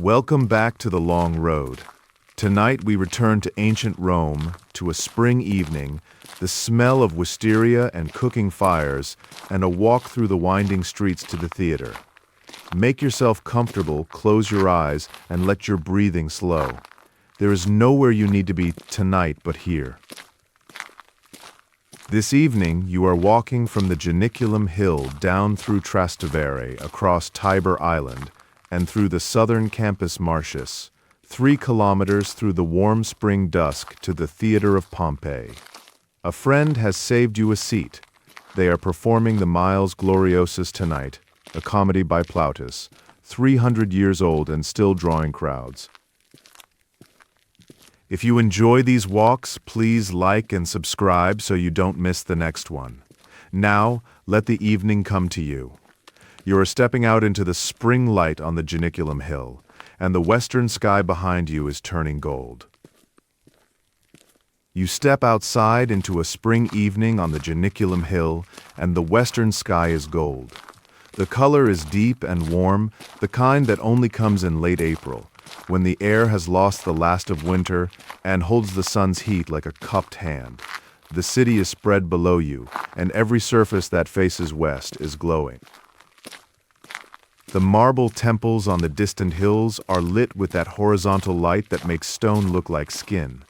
Welcome back to the long road. Tonight we return to ancient Rome, to a spring evening, the smell of wisteria and cooking fires, and a walk through the winding streets to the theater. Make yourself comfortable, close your eyes, and let your breathing slow. There is nowhere you need to be tonight but here. This evening you are walking from the Janiculum hill down through Trastevere, across Tiber Island, and through the southern Campus Martius, 3 kilometers through the warm spring dusk to the Theatre of Pompey. A friend has saved you a seat. They are performing the Miles Gloriosus tonight, a comedy by Plautus, 300 years old and still drawing crowds. If you enjoy these walks, please like and subscribe so you don't miss the next one. Now, let the evening come to you. You are stepping out into the spring light on the Janiculum hill, and the western sky behind you is turning gold. You step outside into a spring evening on the Janiculum hill, and the western sky is gold. The color is deep and warm, the kind that only comes in late April, when the air has lost the last of winter and holds the sun's heat like a cupped hand. The city is spread below you, and every surface that faces west is glowing. The marble temples on the distant hills are lit with that horizontal light that makes stone look like skin.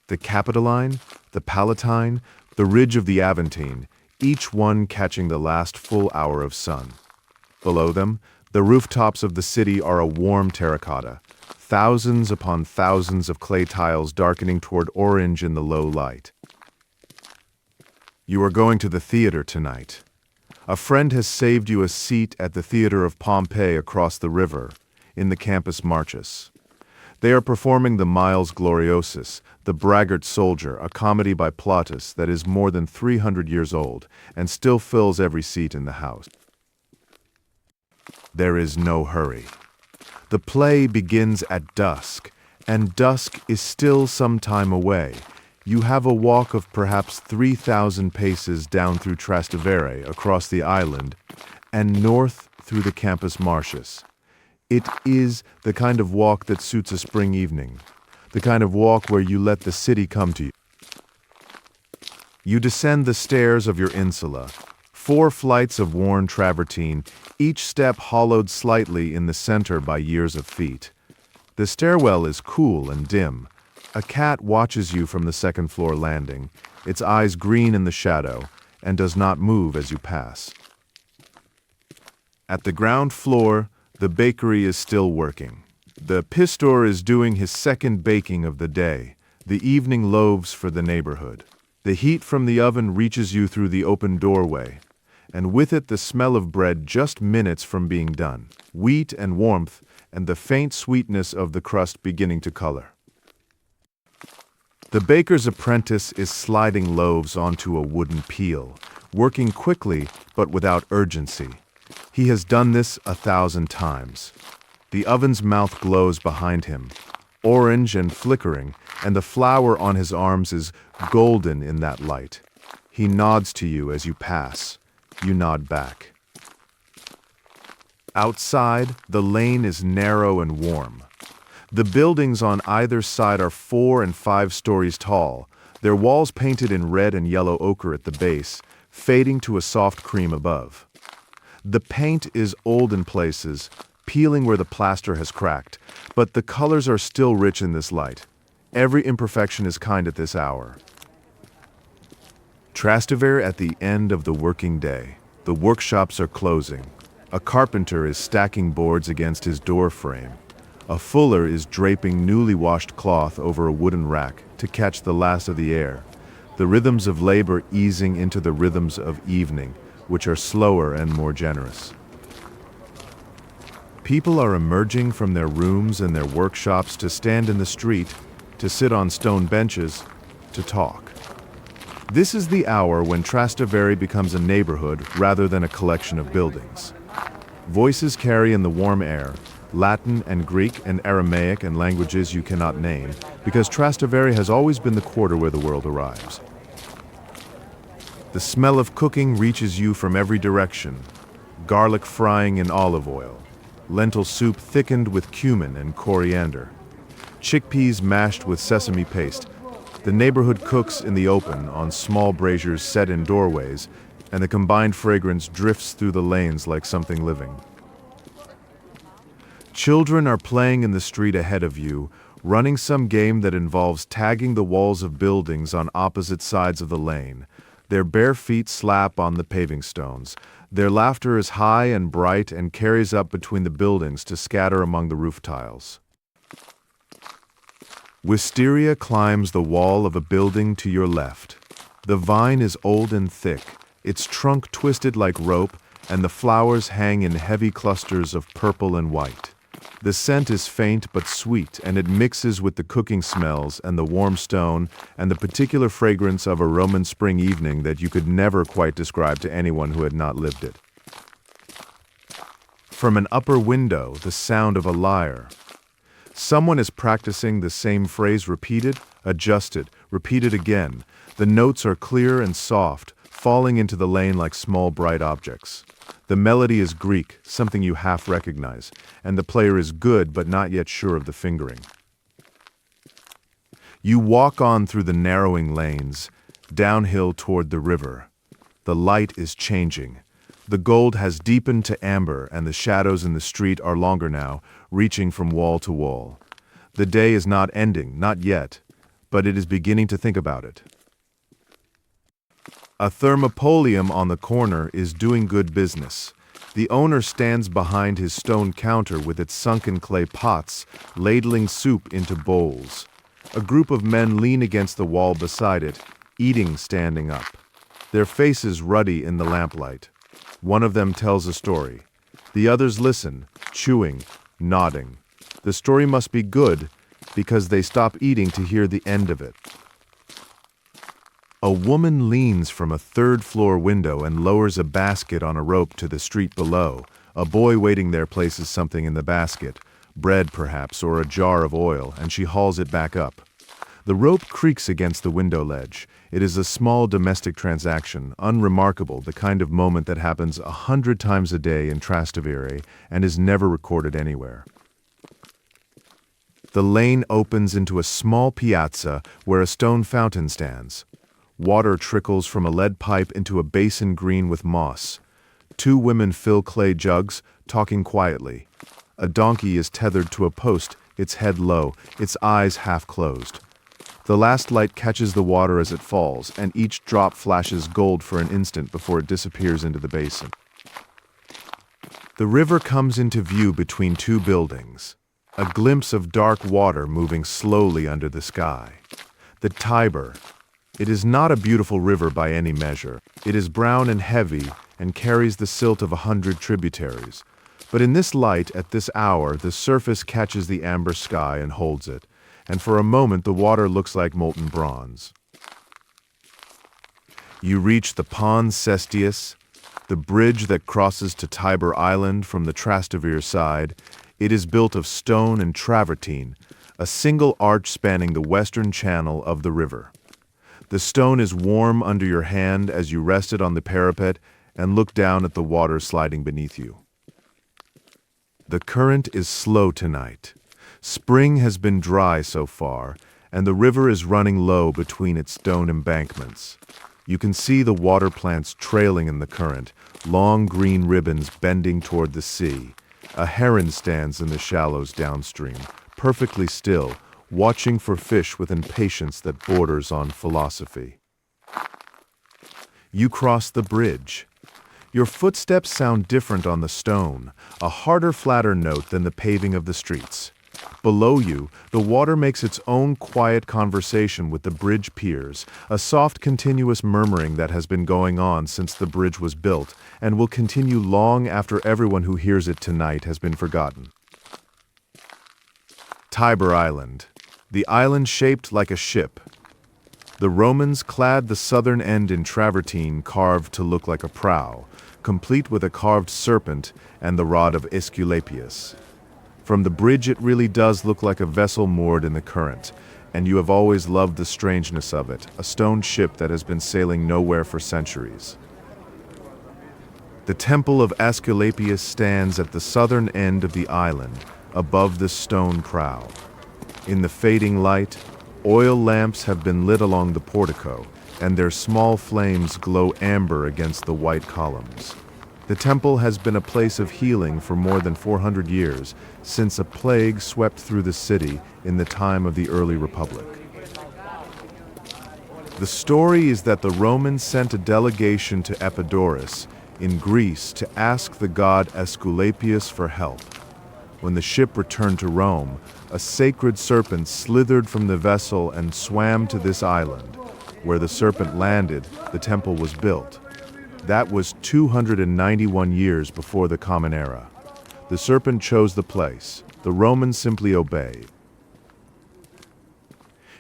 The Capitoline, the Palatine, the ridge of the Aventine, each one catching the last full hour of sun. Below them, the rooftops of the city are a warm terracotta, thousands upon thousands of clay tiles darkening toward orange in the low light. You are going to the theater tonight. A friend has saved you a seat at the Theatre of Pompey across the river, in the Campus Martius. They are performing the Miles Gloriosus, the Braggart Soldier, a comedy by Plautus that is more than 300 years old and still fills every seat in the house. There is no hurry. The play begins at dusk, and dusk is still some time away. You have a walk of perhaps 3,000 paces down through Trastevere, across the island, and north through the Campus Martius. It is the kind of walk that suits a spring evening, the kind of walk where you let the city come to you. You descend the stairs of your insula, 4 flights of worn travertine, each step hollowed slightly in the center by years of feet. The stairwell is cool and dim. A cat watches you from the second-floor landing, its eyes green in the shadow, and does not move as you pass. At the ground floor, the bakery is still working. The pistor is doing his second baking of the day, the evening loaves for the neighborhood. The heat from the oven reaches you through the open doorway, and with it the smell of bread just minutes from being done, wheat and warmth, and the faint sweetness of the crust beginning to color. The baker's apprentice is sliding loaves onto a wooden peel, working quickly but without urgency. He has done this 1,000 times. The oven's mouth glows behind him, orange and flickering, and the flour on his arms is golden in that light. He nods to you as you pass. You nod back. Outside, the lane is narrow and warm. The buildings on either side are 4 and 5 stories tall, their walls painted in red and yellow ochre at the base, fading to a soft cream above. The paint is old in places, peeling where the plaster has cracked, but the colors are still rich in this light. Every imperfection is kind at this hour. Trastevere at the end of the working day. The workshops are closing. A carpenter is stacking boards against his door frame. A fuller is draping newly washed cloth over a wooden rack to catch the last of the air, the rhythms of labor easing into the rhythms of evening, which are slower and more generous. People are emerging from their rooms and their workshops to stand in the street, to sit on stone benches, to talk. This is the hour when Trastevere becomes a neighborhood rather than a collection of buildings. Voices carry in the warm air, Latin and Greek and Aramaic and languages you cannot name, because Trastevere has always been the quarter where the world arrives. The smell of cooking reaches you from every direction, garlic frying in olive oil, lentil soup thickened with cumin and coriander, chickpeas mashed with sesame paste. The neighborhood cooks in the open on small braziers set in doorways, and the combined fragrance drifts through the lanes like something living. Children are playing in the street ahead of you, running some game that involves tagging the walls of buildings on opposite sides of the lane. Their bare feet slap on the paving stones. Their laughter is high and bright and carries up between the buildings to scatter among the roof tiles. Wisteria climbs the wall of a building to your left. The vine is old and thick, its trunk twisted like rope, and the flowers hang in heavy clusters of purple and white. The scent is faint but sweet, and it mixes with the cooking smells and the warm stone and the particular fragrance of a Roman spring evening that you could never quite describe to anyone who had not lived it. From an upper window, the sound of a lyre. Someone is practicing the same phrase repeated, adjusted, repeated again. The notes are clear and soft, falling into the lane like small bright objects. The melody is Greek, something you half recognize, and the player is good but not yet sure of the fingering. You walk on through the narrowing lanes, downhill toward the river. The light is changing. The gold has deepened to amber, and the shadows in the street are longer now, reaching from wall to wall. The day is not ending, not yet, but it is beginning to think about it. A thermopolium on the corner is doing good business. The owner stands behind his stone counter with its sunken clay pots, ladling soup into bowls. A group of men lean against the wall beside it, eating standing up. Their faces ruddy in the lamplight. One of them tells a story. The others listen, chewing, nodding. The story must be good because they stop eating to hear the end of it. A woman leans from a third-floor window and lowers a basket on a rope to the street below. A boy waiting there places something in the basket, bread perhaps, or a jar of oil, and she hauls it back up. The rope creaks against the window ledge. It is a small domestic transaction, unremarkable, the kind of moment that happens 100 times a day in Trastevere and is never recorded anywhere. The lane opens into a small piazza where a stone fountain stands. Water trickles from a lead pipe into a basin green with moss. Two women fill clay jugs, talking quietly. A donkey is tethered to a post, its head low, its eyes half closed. The last light catches the water as it falls, and each drop flashes gold for an instant before it disappears into the basin. The river comes into view between two buildings. A glimpse of dark water moving slowly under the sky. The Tiber. It is not a beautiful river by any measure. It is brown and heavy and carries the silt of 100 tributaries. But in this light, at this hour, the surface catches the amber sky and holds it, and for a moment the water looks like molten bronze. You reach the Pons Cestius, the bridge that crosses to Tiber Island from the Trastevere side. It is built of stone and travertine, a single arch spanning the western channel of the river. The stone is warm under your hand as you rest it on the parapet and look down at the water sliding beneath you. The current is slow tonight. Spring has been dry so far, and the river is running low between its stone embankments. You can see the water plants trailing in the current, long green ribbons bending toward the sea. A heron stands in the shallows downstream, perfectly still, watching for fish with impatience that borders on philosophy. You cross the bridge. Your footsteps sound different on the stone, a harder, flatter note than the paving of the streets. Below you, the water makes its own quiet conversation with the bridge piers, a soft, continuous murmuring that has been going on since the bridge was built and will continue long after everyone who hears it tonight has been forgotten. Tiber Island. The island shaped like a ship. The Romans clad the southern end in travertine carved to look like a prow, complete with a carved serpent and the rod of Aesculapius. From the bridge it really does look like a vessel moored in the current, and you have always loved the strangeness of it, a stone ship that has been sailing nowhere for centuries. The temple of Aesculapius stands at the southern end of the island, above the stone prow. In the fading light, oil lamps have been lit along the portico, and their small flames glow amber against the white columns. The temple has been a place of healing for more than 400 years, since a plague swept through the city in the time of the early Republic. The story is that the Romans sent a delegation to Epidaurus in Greece to ask the god Aesculapius for help. When the ship returned to Rome, a sacred serpent slithered from the vessel and swam to this island. Where the serpent landed, the temple was built. That was 291 years before the Common Era. The serpent chose the place. The Romans simply obeyed.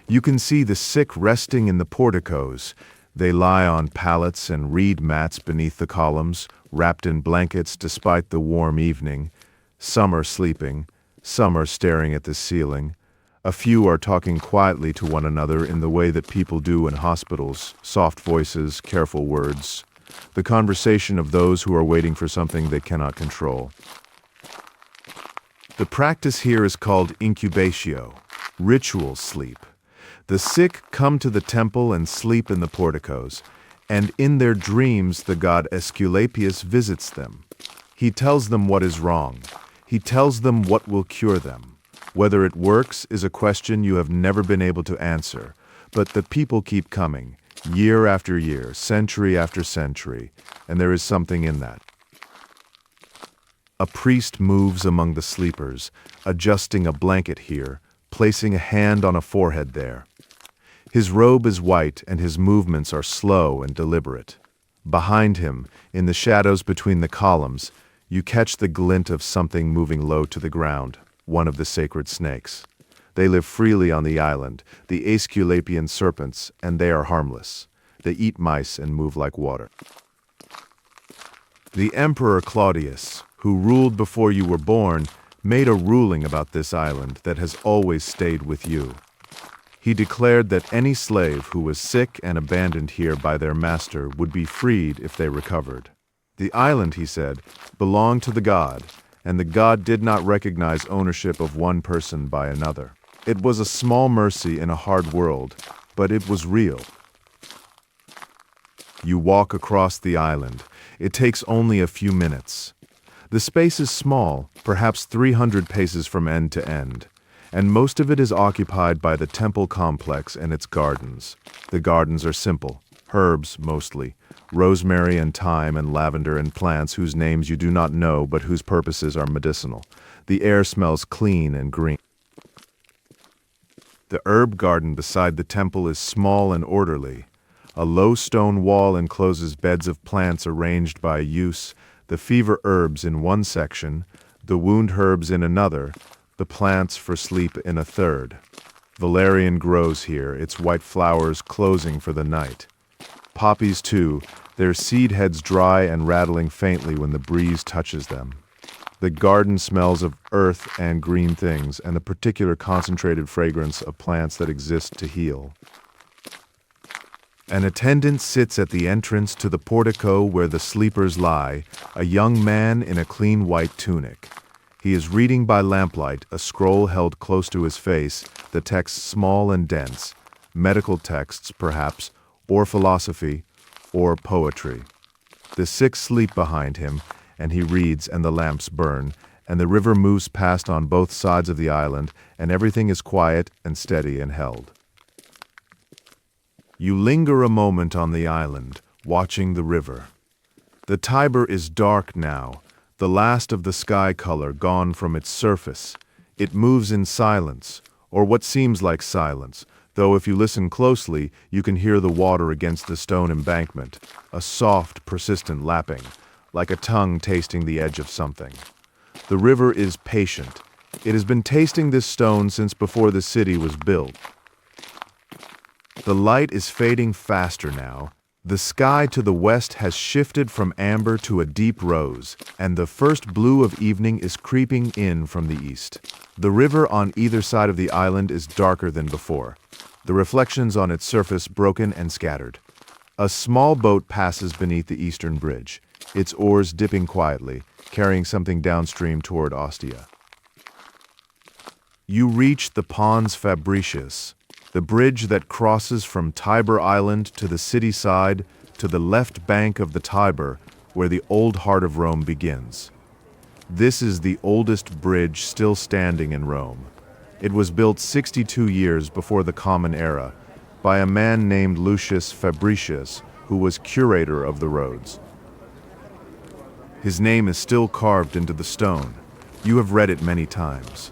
You can see the sick resting in the porticoes. They lie on pallets and reed mats beneath the columns, wrapped in blankets despite the warm evening. Some are sleeping, some are staring at the ceiling. A few are talking quietly to one another in the way that people do in hospitals, soft voices, careful words. The conversation of those who are waiting for something they cannot control. The practice here is called incubatio, ritual sleep. The sick come to the temple and sleep in the porticos, and in their dreams the god Aesculapius visits them. He tells them what is wrong. He tells them what will cure them. Whether it works is a question you have never been able to answer, but the people keep coming, year after year, century after century, and there is something in that. A priest moves among the sleepers, adjusting a blanket here, placing a hand on a forehead there. His robe is white and his movements are slow and deliberate. Behind him, in the shadows between the columns, you catch the glint of something moving low to the ground, one of the sacred snakes. They live freely on the island, the Aesculapian serpents, and they are harmless. They eat mice and move like water. The Emperor Claudius, who ruled before you were born, made a ruling about this island that has always stayed with you. He declared that any slave who was sick and abandoned here by their master would be freed if they recovered. The island, he said, belonged to the god, and the god did not recognize ownership of one person by another. It was a small mercy in a hard world, but it was real. You walk across the island. It takes only a few minutes. The space is small, perhaps 300 paces from end to end, and most of it is occupied by the temple complex and its gardens. The gardens are simple, herbs mostly, rosemary and thyme and lavender and plants whose names you do not know but whose purposes are medicinal. The air smells clean and green. The herb garden beside the temple is small and orderly. A low stone wall encloses beds of plants arranged by use, the fever herbs in one section, the wound herbs in another, the plants for sleep in a third. Valerian grows here, its white flowers closing for the night. Poppies, too, their seed heads dry and rattling faintly when the breeze touches them. The garden smells of earth and green things, and the particular concentrated fragrance of plants that exist to heal. An attendant sits at the entrance to the portico where the sleepers lie, a young man in a clean white tunic. He is reading by lamplight a scroll held close to his face, the text small and dense, medical texts perhaps, or philosophy, or poetry. The sick sleep behind him, and he reads and the lamps burn, and the river moves past on both sides of the island, and everything is quiet and steady and held. You linger a moment on the island, watching the river. The Tiber is dark now, the last of the sky color gone from its surface. It moves in silence, or what seems like silence, though if you listen closely, you can hear the water against the stone embankment, a soft, persistent lapping, like a tongue tasting the edge of something. The river is patient. It has been tasting this stone since before the city was built. The light is fading faster now. The sky to the west has shifted from amber to a deep rose, and the first blue of evening is creeping in from the east. The river on either side of the island is darker than before, the reflections on its surface broken and scattered. A small boat passes beneath the eastern bridge. its oars dipping quietly, carrying something downstream toward Ostia. You reach the Pons Fabricius, the bridge that crosses from Tiber Island to the city side to the left bank of the Tiber, where the old heart of Rome begins. This is the oldest bridge still standing in Rome. It was built 62 years before the Common Era by a man named Lucius Fabricius, who was curator of the roads. His name is still carved into the stone. You have read it many times.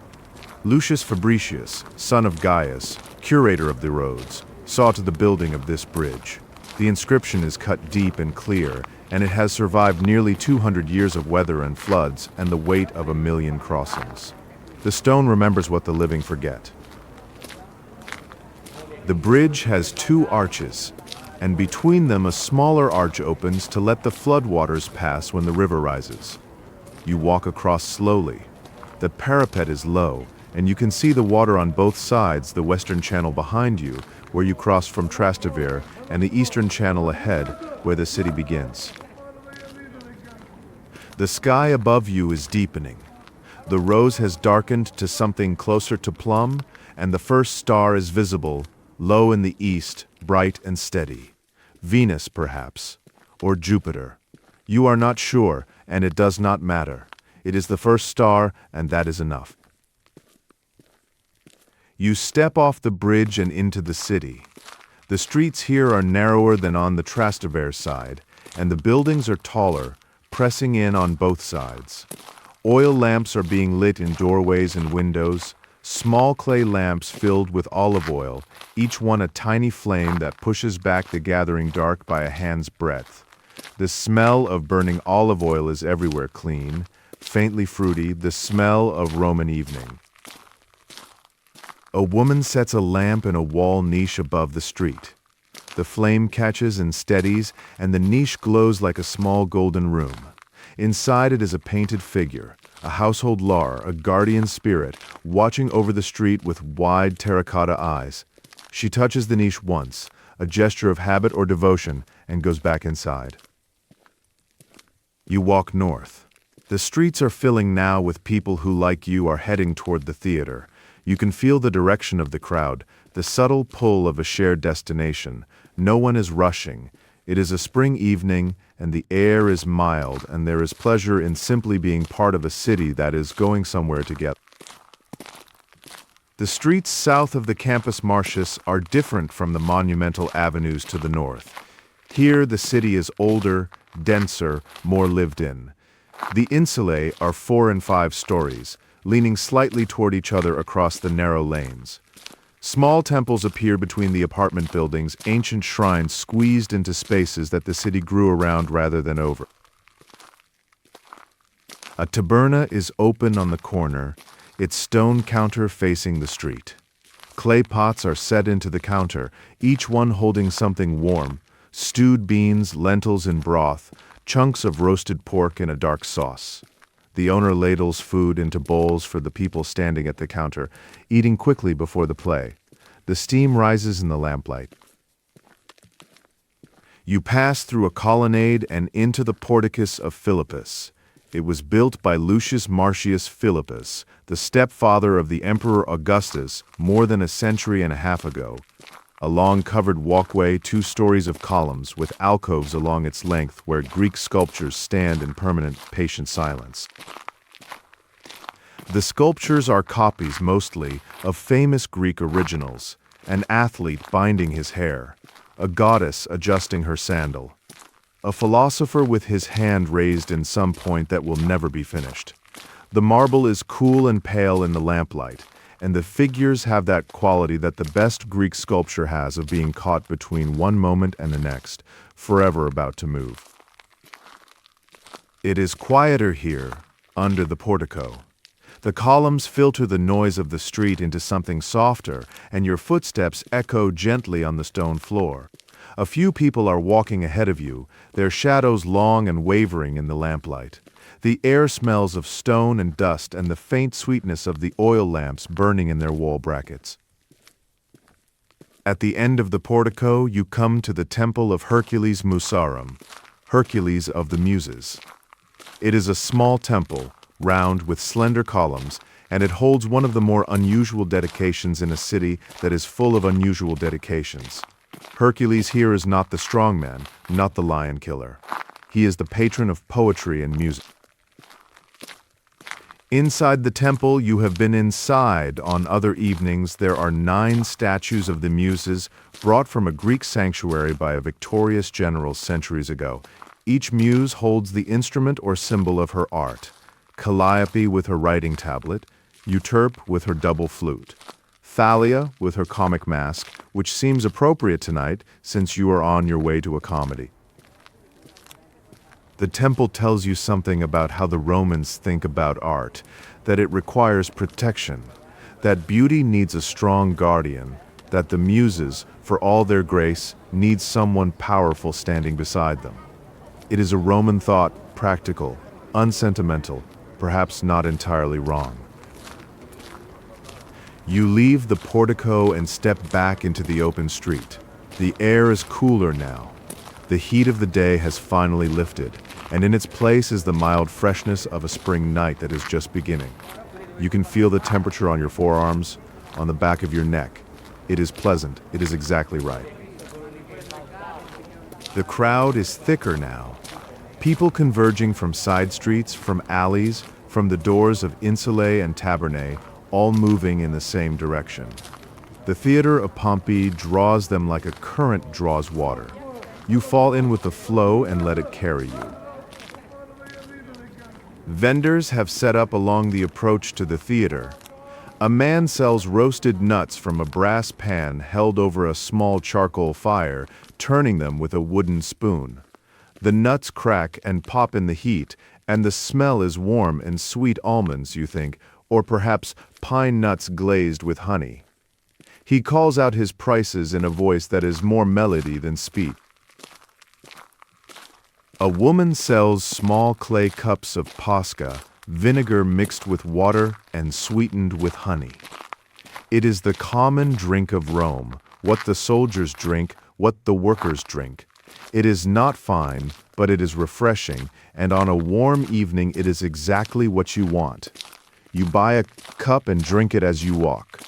Lucius Fabricius, son of Gaius, curator of the roads, saw to the building of this bridge. The inscription is cut deep and clear, and it has survived nearly 200 years of weather and floods and the weight of 1 million crossings. The stone remembers what the living forget. The bridge has 2 arches, and between them a smaller arch opens to let the floodwaters pass when the river rises. You walk across slowly. The parapet is low, and you can see the water on both sides, the western channel behind you, where you cross from Trastevere, and the eastern channel ahead, where the city begins. The sky above you is deepening. The rose has darkened to something closer to plum, and the first star is visible, low in the east, bright and steady. Venus, perhaps, or Jupiter. You are not sure, and it does not matter. It is the first star, and that is enough. You step off the bridge and into the city. The streets here are narrower than on the Trastevere side, and the buildings are taller, pressing in on both sides. Oil lamps are being lit in doorways and windows, small clay lamps filled with olive oil, each one a tiny flame that pushes back the gathering dark by a hand's breadth. The smell of burning olive oil is everywhere clean, faintly fruity, the smell of Roman evening. A woman sets a lamp in a wall niche above the street. The flame catches and steadies, and the niche glows like a small golden room. Inside it is a painted figure, a household lar, a guardian spirit, watching over the street with wide terracotta eyes. She touches the niche once, a gesture of habit or devotion, and goes back inside. You walk north. The streets are filling now with people who, like you, are heading toward the theater. You can feel the direction of the crowd, the subtle pull of a shared destination. No one is rushing. It is a spring evening, and the air is mild, and there is pleasure in simply being part of a city that is going somewhere together. The streets south of the Campus Martius are different from the monumental avenues to the north. Here the city is older, denser, more lived in. The insulae are 4 and 5 stories, leaning slightly toward each other across the narrow lanes. Small temples appear between the apartment buildings, ancient shrines squeezed into spaces that the city grew around rather than over. A taberna is open on the corner, its stone counter facing the street. Clay pots are set into the counter, each one holding something warm: stewed beans, lentils in broth, chunks of roasted pork in a dark sauce. The owner ladles food into bowls for the people standing at the counter, eating quickly before the play. The steam rises in the lamplight. You pass through a colonnade and into the porticus of Philippus. It was built by Lucius Marcius Philippus, the stepfather of the Emperor Augustus, more than a century and a half ago. A long covered walkway, 2 stories of columns, with alcoves along its length where Greek sculptures stand in permanent, patient silence. The sculptures are copies, mostly, of famous Greek originals: an athlete binding his hair, a goddess adjusting her sandal, a philosopher with his hand raised in some point that will never be finished. The marble is cool and pale in the lamplight, and the figures have that quality that the best Greek sculpture has of being caught between one moment and the next, forever about to move. It is quieter here, under the portico. The columns filter the noise of the street into something softer, and your footsteps echo gently on the stone floor. A few people are walking ahead of you, their shadows long and wavering in the lamplight. The air smells of stone and dust and the faint sweetness of the oil lamps burning in their wall brackets. At the end of the portico, you come to the temple of Hercules Musarum. Hercules of the Muses. It is a small temple, round with slender columns, and it holds one of the more unusual dedications in a city that is full of unusual dedications. Hercules here is not the strong man, not the lion killer. He is the patron of poetry and music. Inside the temple, you have been inside. On other evenings, there are 9 statues of the Muses brought from a Greek sanctuary by a victorious general centuries ago. Each muse holds the instrument or symbol of her art. Calliope with her writing tablet, Euterpe with her double flute, Thalia with her comic mask, which seems appropriate tonight since you are on your way to a comedy. The temple tells you something about how the Romans think about art, that it requires protection, that beauty needs a strong guardian, that the Muses, for all their grace, need someone powerful standing beside them. It is a Roman thought, practical, unsentimental, perhaps not entirely wrong. You leave the portico and step back into the open street. The air is cooler now. The heat of the day has finally lifted, and in its place is the mild freshness of a spring night that is just beginning. You can feel the temperature on your forearms, on the back of your neck. It is pleasant. It is exactly right. The crowd is thicker now. People converging from side streets, from alleys, from the doors of insulae and tabernae, all moving in the same direction. The Theatre of Pompey draws them like a current draws water. You fall in with the flow and let it carry you. Vendors have set up along the approach to the theater. A man sells roasted nuts from a brass pan held over a small charcoal fire, turning them with a wooden spoon. The nuts crack and pop in the heat, and the smell is warm and sweet almonds, you think, or perhaps pine nuts glazed with honey. He calls out his prices in a voice that is more melody than speech. A woman sells small clay cups of posca, vinegar mixed with water and sweetened with honey. It is the common drink of Rome, what the soldiers drink, what the workers drink. It is not fine, but it is refreshing, and on a warm evening it is exactly what you want. You buy a cup and drink it as you walk.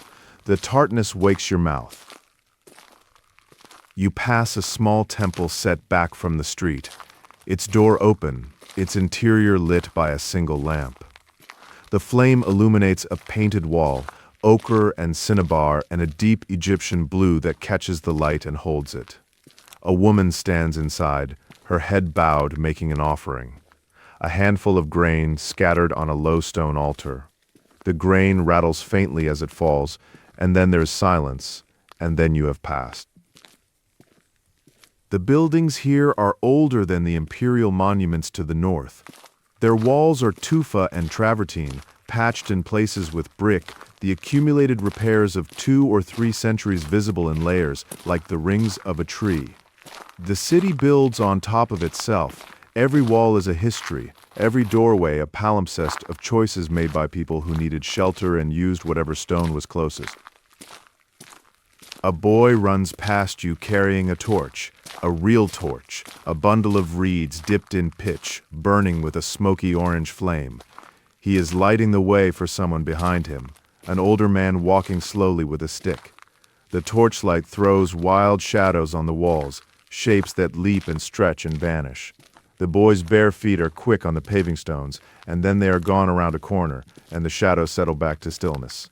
The tartness wakes your mouth. You pass a small temple set back from the street. Its door open, its interior lit by a single lamp. The flame illuminates a painted wall, ochre and cinnabar, and a deep Egyptian blue that catches the light and holds it. A woman stands inside, her head bowed, making an offering. A handful of grain scattered on a low stone altar. The grain rattles faintly as it falls, and then there is silence, and then you have passed. The buildings here are older than the imperial monuments to the north. Their walls are tufa and travertine, patched in places with brick, the accumulated repairs of 2 or 3 centuries visible in layers, like the rings of a tree. The city builds on top of itself. Every wall is a history, every doorway a palimpsest of choices made by people who needed shelter and used whatever stone was closest. A boy runs past you carrying a torch, a real torch, a bundle of reeds dipped in pitch, burning with a smoky orange flame. He is lighting the way for someone behind him, an older man walking slowly with a stick. The torchlight throws wild shadows on the walls, shapes that leap and stretch and vanish. The boy's bare feet are quick on the paving stones, and then they are gone around a corner, and the shadows settle back to stillness.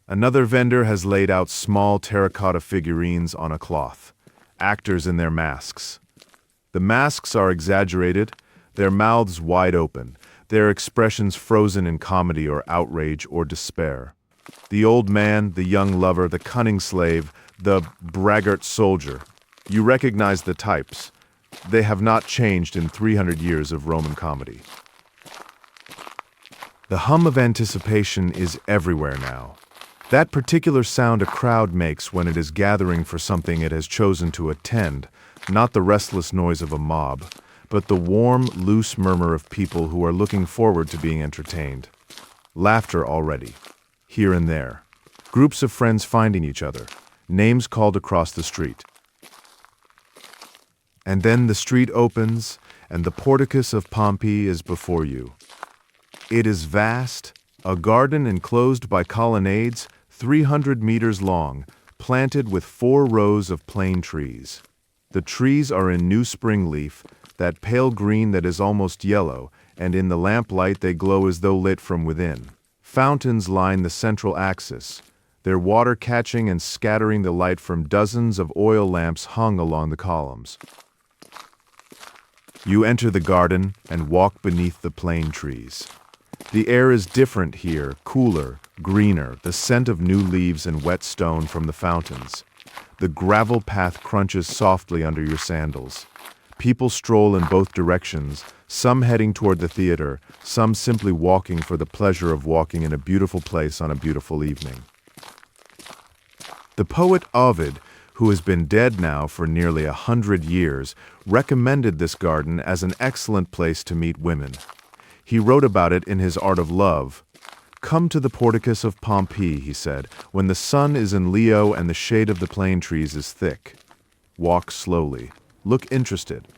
Another vendor has laid out small terracotta figurines on a cloth, actors in their masks. The masks are exaggerated, their mouths wide open, their expressions frozen in comedy or outrage or despair. The old man, the young lover, the cunning slave, the braggart soldier. You recognize the types. They have not changed in 300 years of Roman comedy. The hum of anticipation is everywhere now. That particular sound a crowd makes when it is gathering for something it has chosen to attend, not the restless noise of a mob, but the warm, loose murmur of people who are looking forward to being entertained. Laughter already, here and there. Groups of friends finding each other, names called across the street. And then the street opens, and the porticus of Pompey is before you. It is vast, a garden enclosed by colonnades 300 meters long, planted with 4 rows of plane trees. The trees are in new spring leaf, that pale green that is almost yellow, and in the lamplight they glow as though lit from within. Fountains line the central axis, their water catching and scattering the light from dozens of oil lamps hung along the columns. You enter the garden and walk beneath the plane trees. The air is different here, cooler, greener, the scent of new leaves and wet stone from the fountains. The gravel path crunches softly under your sandals. People stroll in both directions, some heading toward the theater, some simply walking for the pleasure of walking in a beautiful place on a beautiful evening. The poet Ovid, who has been dead now for nearly 100 years, recommended this garden as an excellent place to meet women. He wrote about it in his Art of Love. "Come to the porticus of Pompey," he said, "when the sun is in Leo and the shade of the plane trees is thick. Walk slowly. Look interested."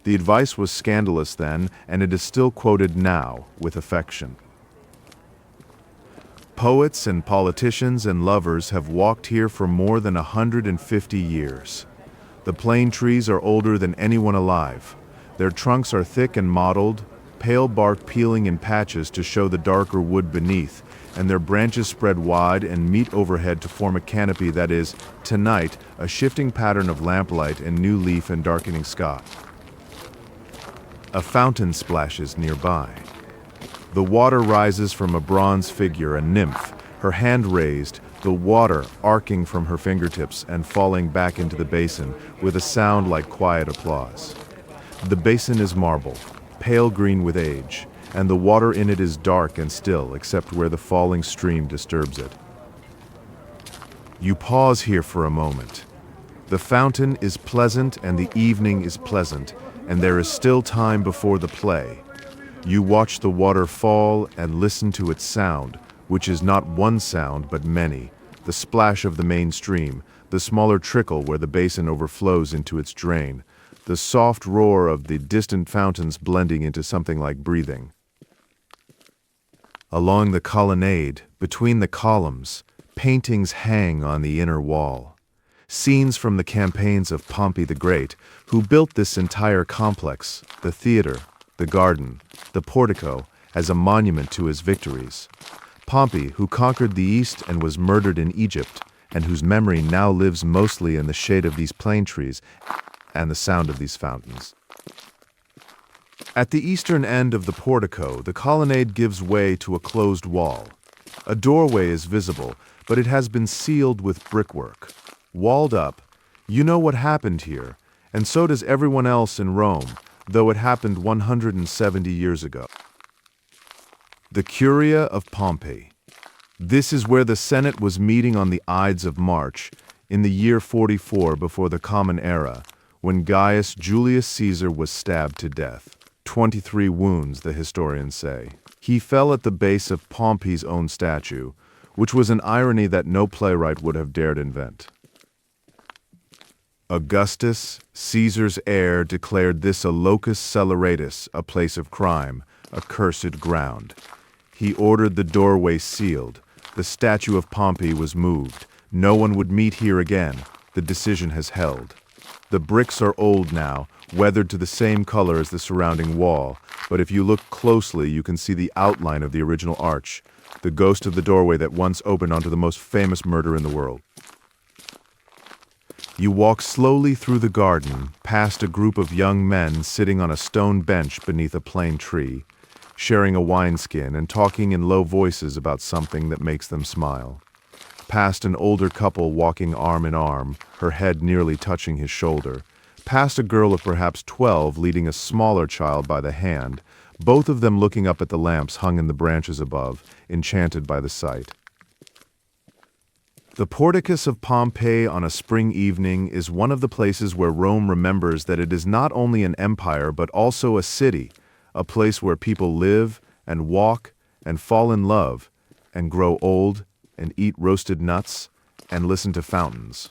The advice was scandalous then, and it is still quoted now with affection. Poets and politicians and lovers have walked here for more than 150 years. The plane trees are older than anyone alive. Their trunks are thick and mottled, pale bark peeling in patches to show the darker wood beneath, and their branches spread wide and meet overhead to form a canopy that is, tonight, a shifting pattern of lamplight and new leaf and darkening sky. A fountain splashes nearby. The water rises from a bronze figure, a nymph, her hand raised, the water arcing from her fingertips and falling back into the basin with a sound like quiet applause. The basin is marble, pale green with age, and the water in it is dark and still except where the falling stream disturbs it. You pause here for a moment. The fountain is pleasant and the evening is pleasant, and there is still time before the play. You watch the water fall and listen to its sound, which is not one sound but many, the splash of the main stream, the smaller trickle where the basin overflows into its drain, the soft roar of the distant fountains blending into something like breathing. Along the colonnade, between the columns, paintings hang on the inner wall. Scenes from the campaigns of Pompey the Great, who built this entire complex, the theater, the garden, the portico, as a monument to his victories. Pompey, who conquered the East and was murdered in Egypt, and whose memory now lives mostly in the shade of these plane trees and the sound of these fountains. At the eastern end of the portico, the colonnade gives way to a closed wall. A doorway is visible, but it has been sealed with brickwork. Walled up, you know what happened here, and so does everyone else in Rome, though it happened 170 years ago. The Curia of Pompey. This is where the Senate was meeting on the Ides of March, in the year 44 before the Common Era, when Gaius Julius Caesar was stabbed to death. 23 wounds, the historians say. He fell at the base of Pompey's own statue, which was an irony that no playwright would have dared invent. Augustus, Caesar's heir, declared this a locus celeratus, a place of crime, a cursed ground. He ordered the doorway sealed. The statue of Pompey was moved. No one would meet here again. The decision has held. The bricks are old now, weathered to the same color as the surrounding wall, but if you look closely, you can see the outline of the original arch, the ghost of the doorway that once opened onto the most famous murder in the world. You walk slowly through the garden, past a group of young men sitting on a stone bench beneath a plane tree, sharing a wineskin and talking in low voices about something that makes them smile. Past an older couple walking arm in arm, her head nearly touching his shoulder. Past a girl of perhaps 12 leading a smaller child by the hand, both of them looking up at the lamps hung in the branches above, enchanted by the sight. The porticus of Pompey on a spring evening is one of the places where Rome remembers that it is not only an empire but also a city, a place where people live and walk and fall in love and grow old and eat roasted nuts and listen to fountains.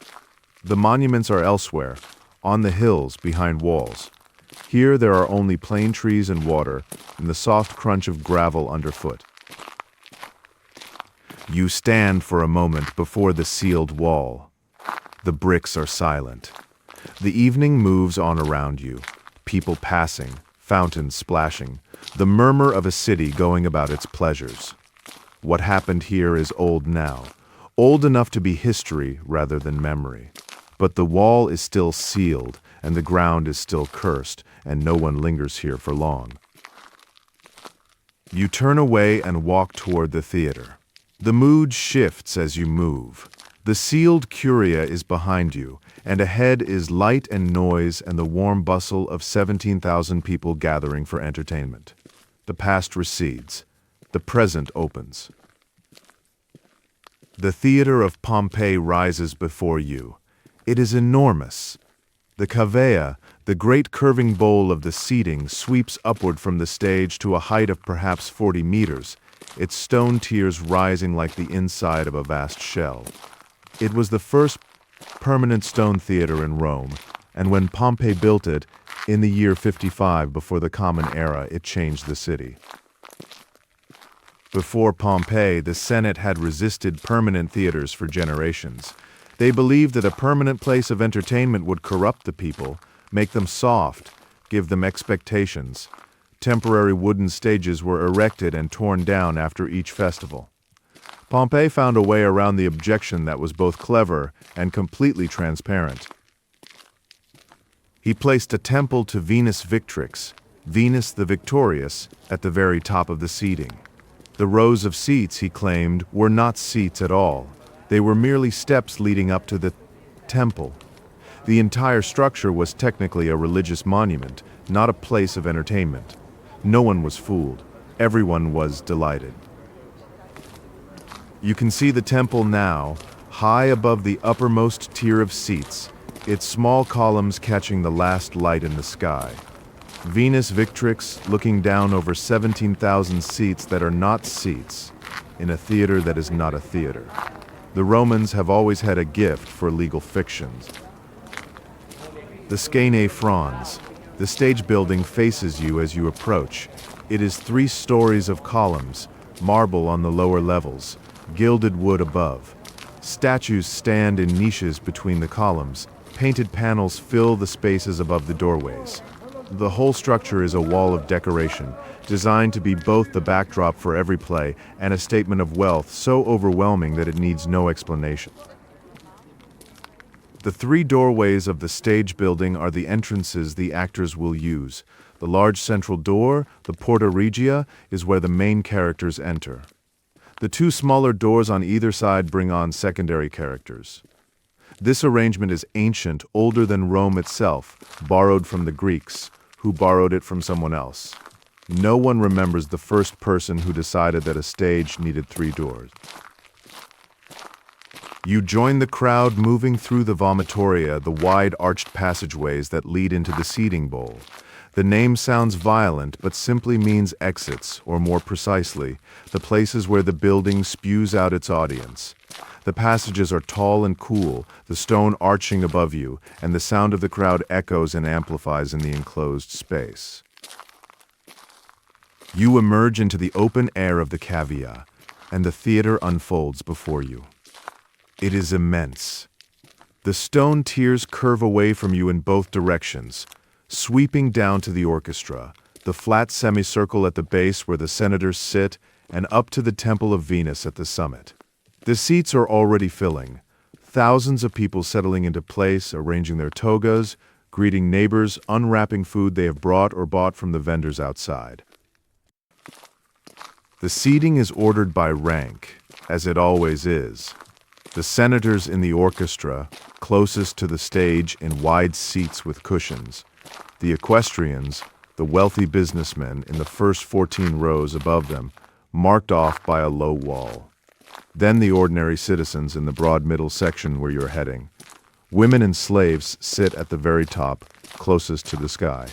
The monuments are elsewhere, on the hills behind walls. Here there are only plain trees and water, and the soft crunch of gravel underfoot. You stand for a moment before the sealed wall. The bricks are silent. The evening moves on around you, people passing, fountains splashing, the murmur of a city going about its pleasures. What happened here is old now, old enough to be history rather than memory. But the wall is still sealed, and the ground is still cursed, and no one lingers here for long. You turn away and walk toward the theater. The mood shifts as you move. The sealed curia is behind you, and ahead is light and noise and the warm bustle of 17,000 people gathering for entertainment. The past recedes. The present opens. The Theatre of Pompey rises before you. It is enormous. The cavea, the great curving bowl of the seating, sweeps upward from the stage to a height of perhaps 40 meters, its stone tiers rising like the inside of a vast shell. It was the first permanent stone theater in Rome, and when Pompey built it, in the year 55 before the Common Era, it changed the city. Before Pompey, the Senate had resisted permanent theaters for generations. They believed that a permanent place of entertainment would corrupt the people, make them soft, give them expectations. Temporary wooden stages were erected and torn down after each festival. Pompey found a way around the objection that was both clever and completely transparent. He placed a temple to Venus Victrix, Venus the Victorious, at the very top of the seating. The rows of seats, he claimed, were not seats at all. They were merely steps leading up to the temple. The entire structure was technically a religious monument, not a place of entertainment. No one was fooled. Everyone was delighted. You can see the temple now, high above the uppermost tier of seats, its small columns catching the last light in the sky. Venus Victrix looking down over 17,000 seats that are not seats, in a theater that is not a theater. The Romans have always had a gift for legal fictions. The Scene Frons. The stage building faces you as you approach. It is 3 stories of columns, marble on the lower levels, gilded wood above. Statues stand in niches between the columns. Painted panels fill the spaces above the doorways. The whole structure is a wall of decoration, designed to be both the backdrop for every play and a statement of wealth so overwhelming that it needs no explanation. The 3 doorways of the stage building are the entrances the actors will use. The large central door, the Porta Regia, is where the main characters enter. The 2 smaller doors on either side bring on secondary characters. This arrangement is ancient, older than Rome itself, borrowed from the Greeks, who borrowed it from someone else. No one remembers the first person who decided that a stage needed 3 doors. You join the crowd moving through the vomitoria, the wide arched passageways that lead into the seating bowl. The name sounds violent, but simply means exits, or more precisely, the places where the building spews out its audience. The passages are tall and cool, the stone arching above you, and the sound of the crowd echoes and amplifies in the enclosed space. You emerge into the open air of the cavea, and the theater unfolds before you. It is immense. The stone tiers curve away from you in both directions, sweeping down to the orchestra, the flat semicircle at the base where the senators sit, and up to the Temple of Venus at the summit. The seats are already filling, thousands of people settling into place, arranging their togas, greeting neighbors, unwrapping food they have brought or bought from the vendors outside. The seating is ordered by rank, as it always is. The senators in the orchestra, closest to the stage in wide seats with cushions. The equestrians, the wealthy businessmen in the first 14 rows above them, marked off by a low wall. Then the ordinary citizens in the broad middle section where you're heading. Women and slaves sit at the very top, closest to the sky.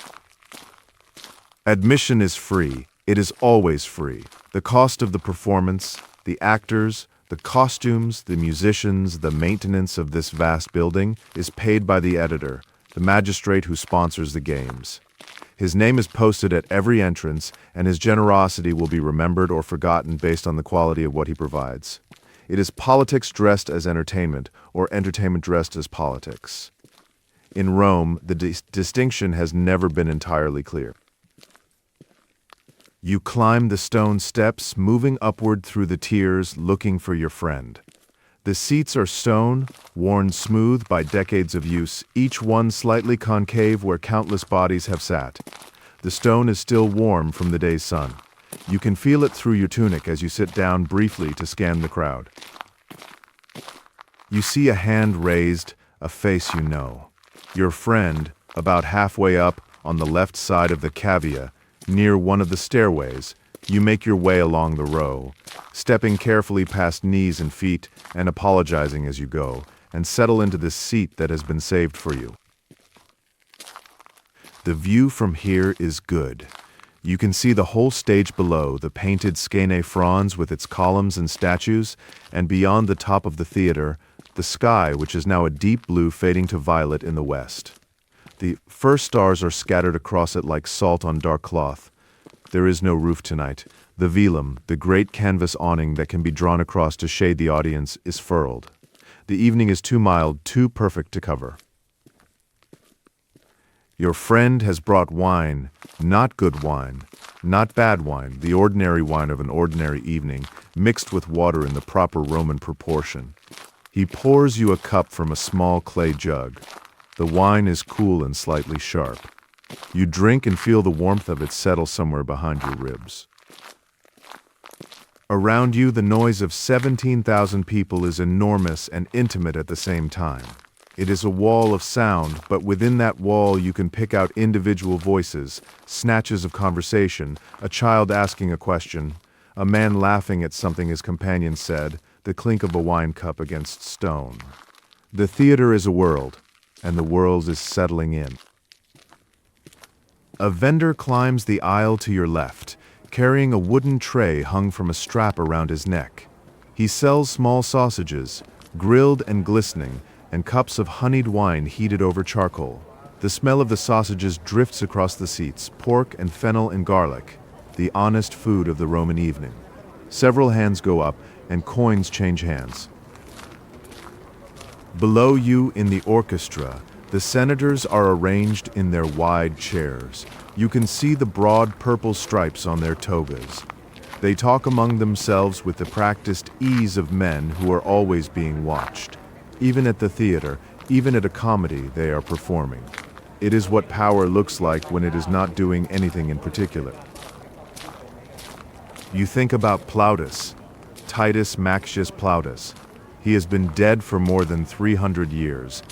Admission is free. It is always free. The cost of the performance, the actors, the costumes, the musicians, the maintenance of this vast building is paid by the editor, the magistrate who sponsors the games. His name is posted at every entrance, and his generosity will be remembered or forgotten based on the quality of what he provides. It is politics dressed as entertainment, or entertainment dressed as politics. In Rome, the distinction has never been entirely clear. You climb the stone steps, moving upward through the tiers, looking for your friend. The seats are stone, worn smooth by decades of use, each one slightly concave where countless bodies have sat. The stone is still warm from the day's sun. You can feel it through your tunic as you sit down briefly to scan the crowd. You see a hand raised, a face you know. Your friend, about halfway up on the left side of the cavea, near one of the stairways. You make your way along the row, stepping carefully past knees and feet and apologizing as you go, and settle into this seat that has been saved for you. The view from here is good. You can see the whole stage below, the painted Skene fronds with its columns and statues, and beyond the top of the theater, the sky, which is now a deep blue fading to violet in the west. The first stars are scattered across it like salt on dark cloth. There is no roof tonight. The velum, the great canvas awning that can be drawn across to shade the audience, is furled. The evening is too mild, too perfect to cover. Your friend has brought wine, not good wine, not bad wine, the ordinary wine of an ordinary evening, mixed with water in the proper Roman proportion. He pours you a cup from a small clay jug. The wine is cool and slightly sharp. You drink and feel the warmth of it settle somewhere behind your ribs. Around you, the noise of 17,000 people is enormous and intimate at the same time. It is a wall of sound, but within that wall you can pick out individual voices, snatches of conversation, a child asking a question, a man laughing at something his companion said, the clink of a wine cup against stone. The theater is a world, and the world is settling in. A vendor climbs the aisle to your left, carrying a wooden tray hung from a strap around his neck. He sells small sausages, grilled and glistening, and cups of honeyed wine heated over charcoal. The smell of the sausages drifts across the seats, pork and fennel and garlic, the honest food of the Roman evening. Several hands go up, and coins change hands. Below you in the orchestra, the senators are arranged in their wide chairs. You can see the broad purple stripes on their togas. They talk among themselves with the practiced ease of men who are always being watched. Even at the theater, even at a comedy, they are performing. It is what power looks like when it is not doing anything in particular. You think about Plautus, Titus Maxius Plautus. He has been dead for more than 300 years.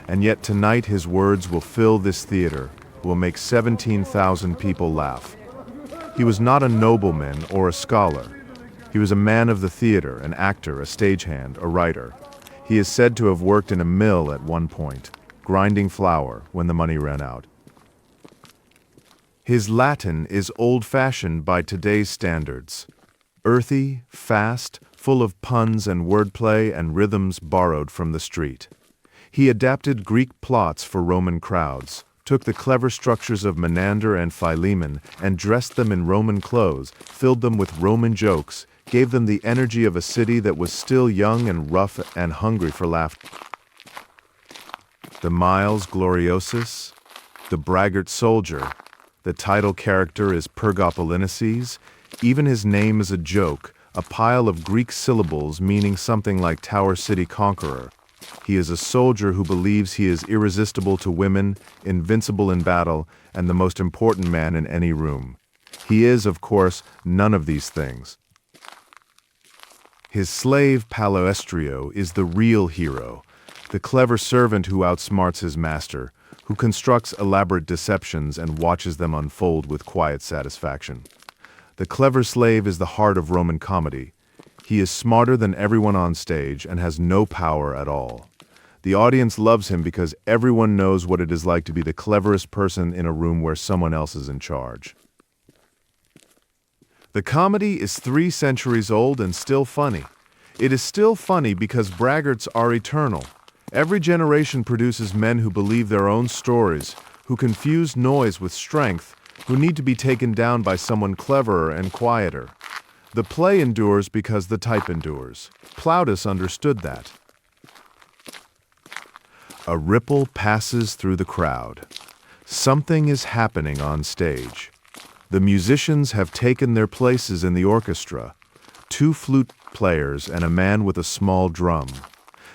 And yet tonight his words will fill this theater, will make 17,000 people laugh. He was not a nobleman or a scholar. He was a man of the theater, an actor, a stagehand, a writer. He is said to have worked in a mill at one point, grinding flour when the money ran out. His Latin is old-fashioned by today's standards. Earthy, fast, full of puns and wordplay and rhythms borrowed from the street. He adapted Greek plots for Roman crowds, took the clever structures of Menander and Philemon and dressed them in Roman clothes, filled them with Roman jokes, gave them the energy of a city that was still young and rough and hungry for laughter. The Miles Gloriosus, the braggart soldier, the title character is Pergopolinices, even his name is a joke, a pile of Greek syllables meaning something like Tower City Conqueror. He is a soldier who believes he is irresistible to women, invincible in battle, and the most important man in any room. He is, of course, none of these things. His slave Paloestrio is the real hero, the clever servant who outsmarts his master, who constructs elaborate deceptions and watches them unfold with quiet satisfaction. The clever slave is the heart of Roman comedy. He is smarter than everyone on stage and has no power at all. The audience loves him because everyone knows what it is like to be the cleverest person in a room where someone else is in charge. The comedy is 3 centuries old and still funny. It is still funny because braggarts are eternal. Every generation produces men who believe their own stories, who confuse noise with strength, who need to be taken down by someone cleverer and quieter. The play endures because the type endures. Plautus understood that. A ripple passes through the crowd. Something is happening on stage. The musicians have taken their places in the orchestra. 2 flute players and a man with a small drum.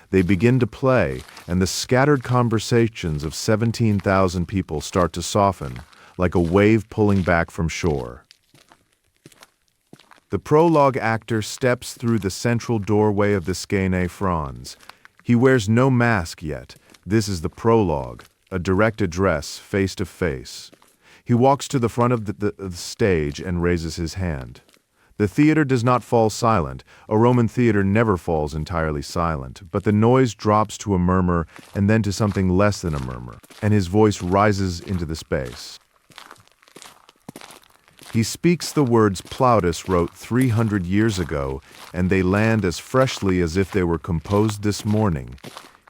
They begin to play, and the scattered conversations of 17,000 people start to soften, like a wave pulling back from shore. The prologue actor steps through the central doorway of the Scene Franz. He wears no mask yet. This is the prologue, a direct address, face to face. He walks to the front of the stage and raises his hand. The theater does not fall silent. A Roman theater never falls entirely silent, but the noise drops to a murmur and then to something less than a murmur, and his voice rises into the space. He speaks the words Plautus wrote 300 years ago, and they land as freshly as if they were composed this morning.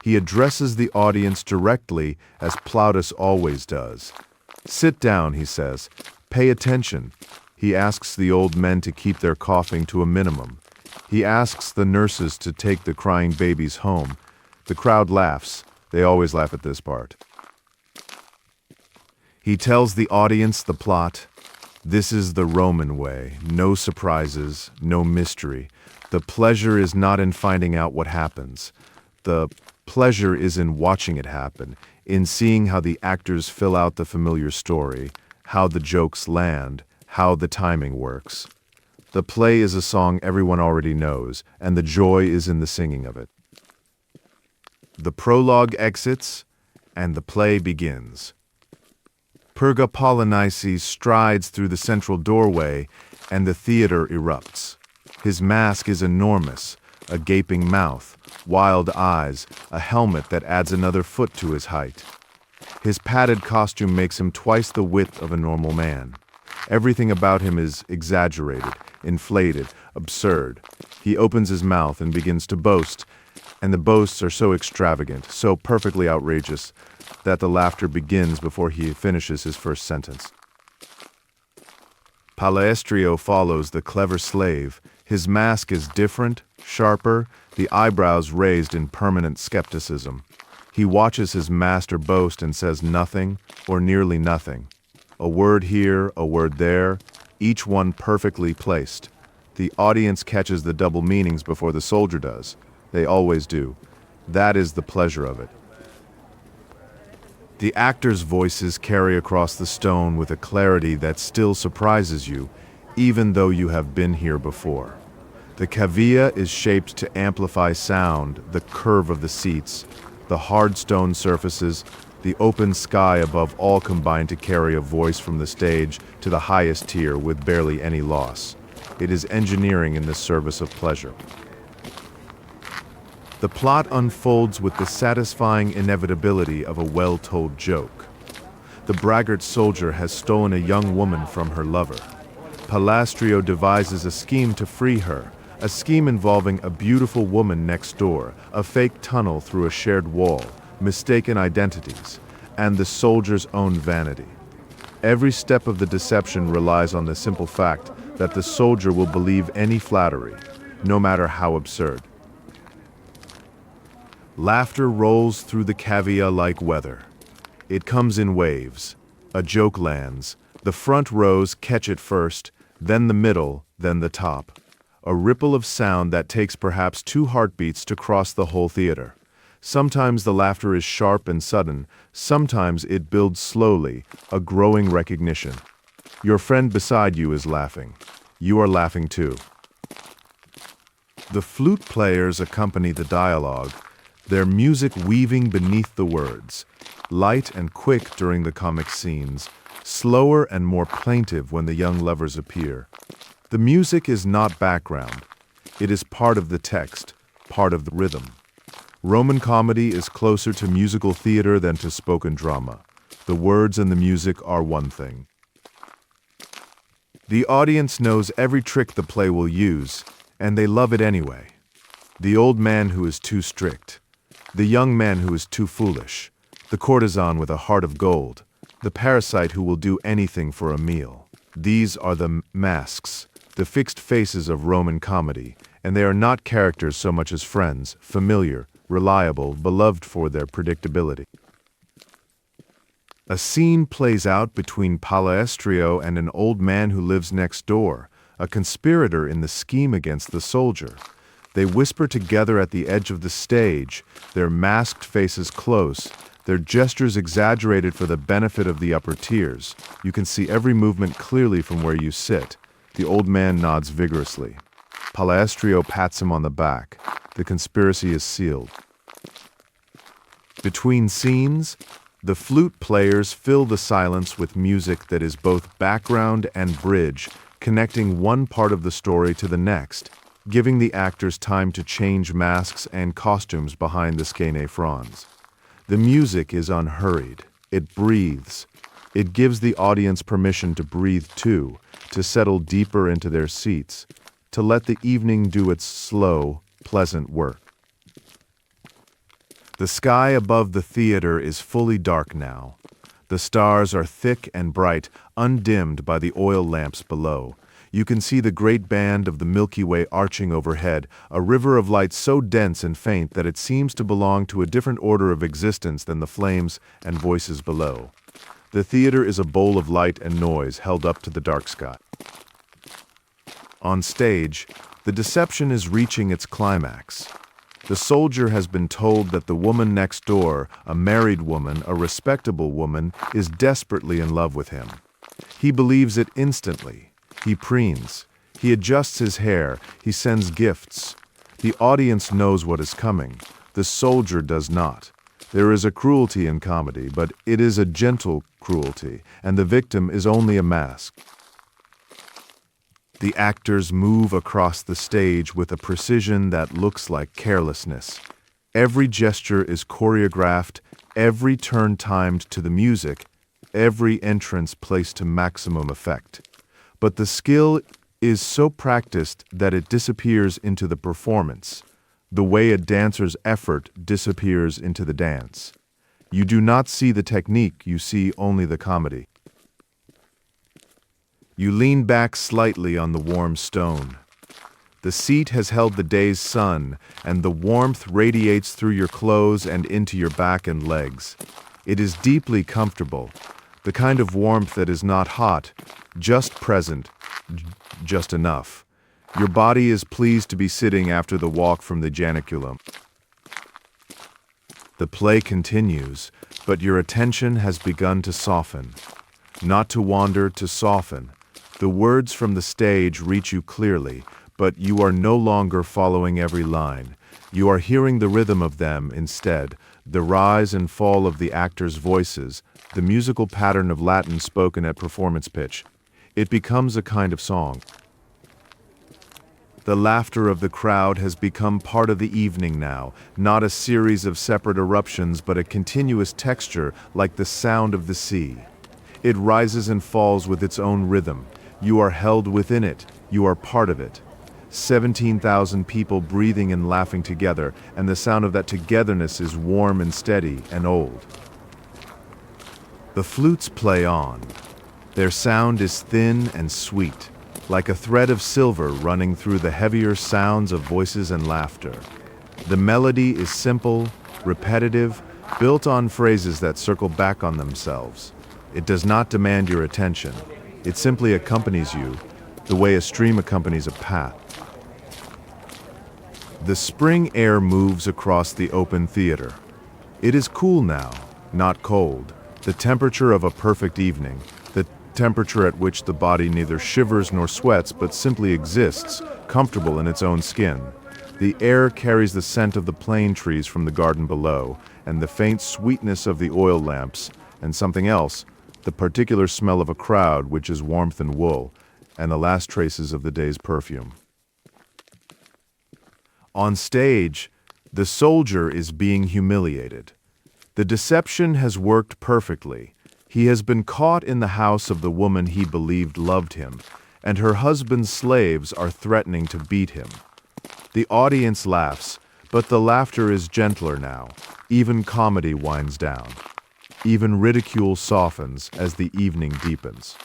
He addresses the audience directly, as Plautus always does. "Sit down," he says. "Pay attention." He asks the old men to keep their coughing to a minimum. He asks the nurses to take the crying babies home. The crowd laughs. They always laugh at this part. He tells the audience the plot. This is the Roman way. No surprises, no mystery. The pleasure is not in finding out what happens. The pleasure is in watching it happen, in seeing how the actors fill out the familiar story, how the jokes land, how the timing works. The play is a song everyone already knows, and the joy is in the singing of it. The prologue exits, and the play begins. Purga Polynices strides through the central doorway, and the theater erupts. His mask is enormous, a gaping mouth, wild eyes, a helmet that adds another foot to his height. His padded costume makes him twice the width of a normal man. Everything about him is exaggerated, inflated, absurd. He opens his mouth and begins to boast, and the boasts are so extravagant, so perfectly outrageous, that the laughter begins before he finishes his first sentence. Palaestrio follows the clever slave. His mask is different, sharper, the eyebrows raised in permanent skepticism. He watches his master boast and says nothing, or nearly nothing. A word here, a word there, each one perfectly placed. The audience catches the double meanings before the soldier does. They always do. That is the pleasure of it. The actors' voices carry across the stone with a clarity that still surprises you, even though you have been here before. The cavea is shaped to amplify sound, the curve of the seats, the hard stone surfaces, the open sky above all combine to carry a voice from the stage to the highest tier with barely any loss. It is engineering in the service of pleasure. The plot unfolds with the satisfying inevitability of a well-told joke. The braggart soldier has stolen a young woman from her lover. Palaestrio devises a scheme to free her, a scheme involving a beautiful woman next door, a fake tunnel through a shared wall, mistaken identities, and the soldier's own vanity. Every step of the deception relies on the simple fact that the soldier will believe any flattery, no matter how absurd. Laughter rolls through the cavea like weather. It comes in waves. A joke lands. The front rows catch it first, then the middle, then the top. A ripple of sound that takes perhaps 2 heartbeats to cross the whole theater. Sometimes the laughter is sharp and sudden. Sometimes it builds slowly, a growing recognition. Your friend beside you is laughing. You are laughing too. The flute players accompany the dialogue, their music weaving beneath the words, light and quick during the comic scenes, slower and more plaintive when the young lovers appear. The music is not background. It is part of the text, part of the rhythm. Roman comedy is closer to musical theater than to spoken drama. The words and the music are one thing. The audience knows every trick the play will use, and they love it anyway. The old man who is too strict. The young man who is too foolish, the courtesan with a heart of gold, the parasite who will do anything for a meal. These are the masks, the fixed faces of Roman comedy, and they are not characters so much as friends, familiar, reliable, beloved for their predictability. A scene plays out between Palaestrio and an old man who lives next door, a conspirator in the scheme against the soldier. They whisper together at the edge of the stage, their masked faces close, their gestures exaggerated for the benefit of the upper tiers. You can see every movement clearly from where you sit. The old man nods vigorously. Palaestrio pats him on the back. The conspiracy is sealed. Between scenes, the flute players fill the silence with music that is both background and bridge, connecting one part of the story to the next, giving the actors time to change masks and costumes behind the skene fronds. The music is unhurried. It breathes. It gives the audience permission to breathe too, to settle deeper into their seats, to let the evening do its slow, pleasant work. The sky above the theater is fully dark now. The stars are thick and bright, undimmed by the oil lamps below. You can see the great band of the Milky Way arching overhead, a river of light so dense and faint that it seems to belong to a different order of existence than the flames and voices below. The theater is a bowl of light and noise held up to the dark sky. On stage, the deception is reaching its climax. The soldier has been told that the woman next door, a married woman, a respectable woman, is desperately in love with him. He believes it instantly. He preens. He adjusts his hair. He sends gifts. The audience knows what is coming. The soldier does not. There is a cruelty in comedy, but it is a gentle cruelty, and the victim is only a mask. The actors move across the stage with a precision that looks like carelessness. Every gesture is choreographed, every turn timed to the music, every entrance placed to maximum effect. But the skill is so practiced that it disappears into the performance, the way a dancer's effort disappears into the dance. You do not see the technique, you see only the comedy. You lean back slightly on the warm stone. The seat has held the day's sun, and the warmth radiates through your clothes and into your back and legs. It is deeply comfortable, the kind of warmth that is not hot, just present, just enough. Your body is pleased to be sitting after the walk from the Janiculum. The play continues, but your attention has begun to soften. Not to wander, to soften. The words from the stage reach you clearly, but you are no longer following every line. You are hearing the rhythm of them instead, the rise and fall of the actors' voices, the musical pattern of Latin spoken at performance pitch. It becomes a kind of song. The laughter of the crowd has become part of the evening now, not a series of separate eruptions, but a continuous texture like the sound of the sea. It rises and falls with its own rhythm. You are held within it. You are part of it. 17,000 people breathing and laughing together, and the sound of that togetherness is warm and steady and old. The flutes play on. Their sound is thin and sweet, like a thread of silver running through the heavier sounds of voices and laughter. The melody is simple, repetitive, built on phrases that circle back on themselves. It does not demand your attention. It simply accompanies you, the way a stream accompanies a path. The spring air moves across the open theater. It is cool now, not cold, the temperature of a perfect evening, the temperature at which the body neither shivers nor sweats but simply exists, comfortable in its own skin. The air carries the scent of the plane trees from the garden below, and the faint sweetness of the oil lamps, and something else, the particular smell of a crowd, which is warmth and wool, and the last traces of the day's perfume. On stage, the soldier is being humiliated. The deception has worked perfectly. He has been caught in the house of the woman he believed loved him, and her husband's slaves are threatening to beat him. The audience laughs, But the laughter is gentler now. Even comedy winds down. Even ridicule softens as the evening deepens.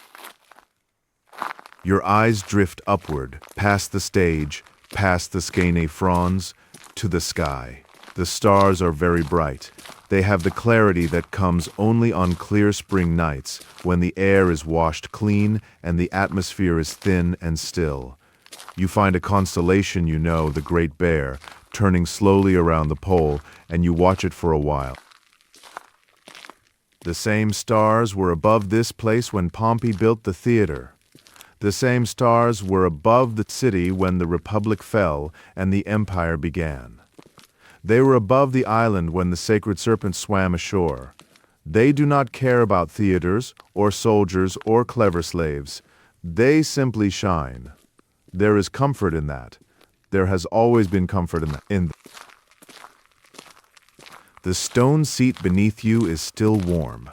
Your eyes drift upward, past the stage, past the skene fronds, to the sky. The stars are very bright. They have the clarity that comes only on clear spring nights, when the air is washed clean and the atmosphere is thin and still. You find a constellation you know, the Great Bear, turning slowly around the pole, and you watch it for a while. The same stars were above this place when Pompey built the theater. The same stars were above the city when the Republic fell and the Empire began. They were above the island when the sacred serpent swam ashore. They do not care about theaters, or soldiers, or clever slaves. They simply shine. There is comfort in that. There has always been comfort in that. The stone seat beneath you is still warm.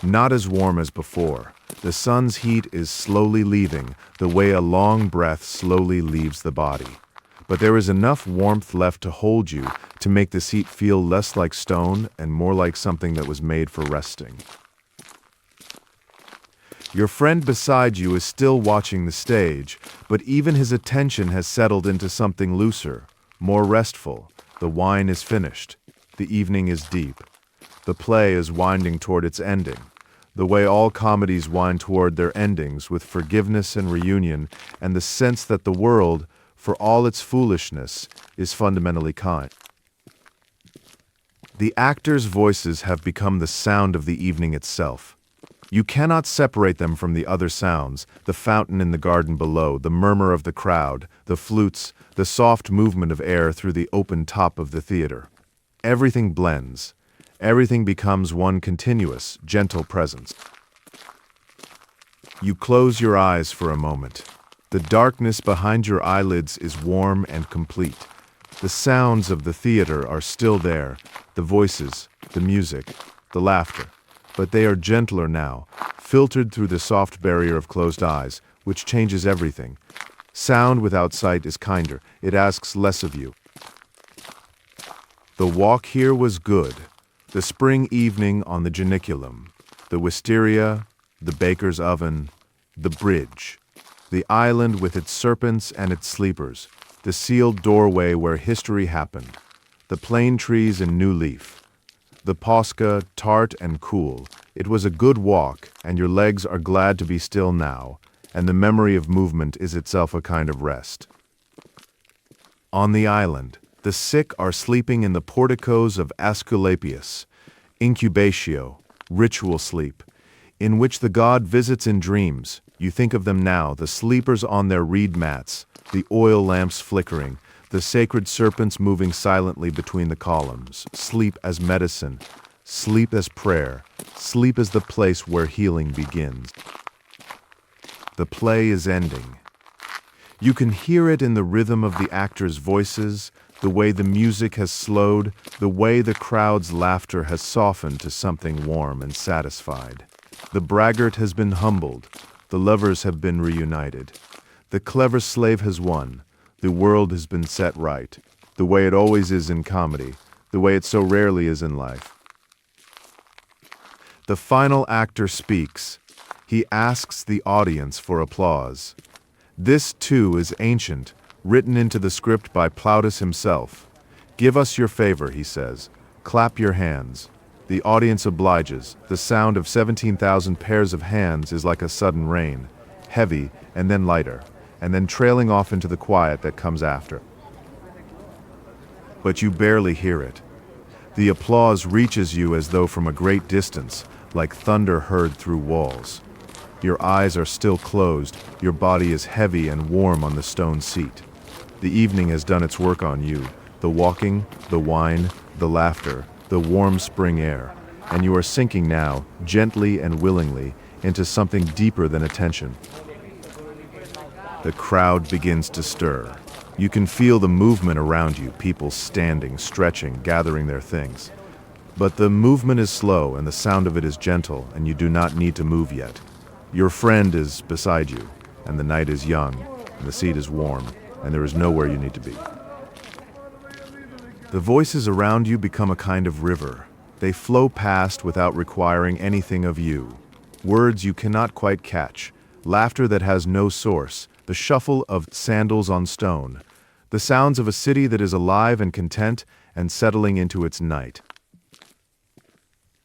Not as warm as before. The sun's heat is slowly leaving, the way a long breath slowly leaves the body. But there is enough warmth left to hold you, to make the seat feel less like stone and more like something that was made for resting. Your friend beside you is still watching the stage, but even his attention has settled into something looser, more restful. The wine is finished. The evening is deep. The play is winding toward its ending, the way all comedies wind toward their endings, with forgiveness and reunion, and the sense that the world, for all its foolishness, is fundamentally kind. The actors' voices have become the sound of the evening itself. You cannot separate them from the other sounds, the fountain in the garden below, the murmur of the crowd, the flutes, the soft movement of air through the open top of the theater. Everything blends. Everything becomes one continuous, gentle presence. You close your eyes for a moment. The darkness behind your eyelids is warm and complete. The sounds of the theater are still there, the voices, the music, the laughter, but they are gentler now, filtered through the soft barrier of closed eyes, which changes everything. Sound without sight is kinder. It asks less of you. The walk here was good. The spring evening on the Janiculum, the wisteria, the baker's oven, the bridge, the island with its serpents and its sleepers, the sealed doorway where history happened, the plane trees in new leaf, the posca, tart and cool. It was a good walk, and your legs are glad to be still now, and the memory of movement is itself a kind of rest. On the island, the sick are sleeping in the porticoes of Asclepius, incubatio, ritual sleep, in which the god visits in dreams. You think of them now, the sleepers on their reed mats, the oil lamps flickering, the sacred serpents moving silently between the columns. Sleep as medicine, sleep as prayer, sleep as the place where healing begins. The play is ending. You can hear it in the rhythm of the actors' voices, the way the music has slowed, the way the crowd's laughter has softened to something warm and satisfied. The braggart has been humbled. The lovers have been reunited. The clever slave has won. The world has been set right, the way it always is in comedy, the way it so rarely is in life. The final actor speaks. He asks the audience for applause. This, too, is ancient, written into the script by Plautus himself. Give us your favor, he says. Clap your hands. The audience obliges. The sound of 17,000 pairs of hands is like a sudden rain, heavy and then lighter, and then trailing off into the quiet that comes after. But you barely hear it. The applause reaches you as though from a great distance, like thunder heard through walls. Your eyes are still closed, your body is heavy and warm on the stone seat. The evening has done its work on you, the walking, the wine, the laughter, the warm spring air, and you are sinking now, gently and willingly, into something deeper than attention. The crowd begins to stir. You can feel the movement around you, people standing, stretching, gathering their things. But the movement is slow and the sound of it is gentle, and you do not need to move yet. Your friend is beside you, and the night is young, and the seat is warm, and there is nowhere you need to be. The voices around you become a kind of river. They flow past without requiring anything of you. Words you cannot quite catch, laughter that has no source, the shuffle of sandals on stone, the sounds of a city that is alive and content and settling into its night.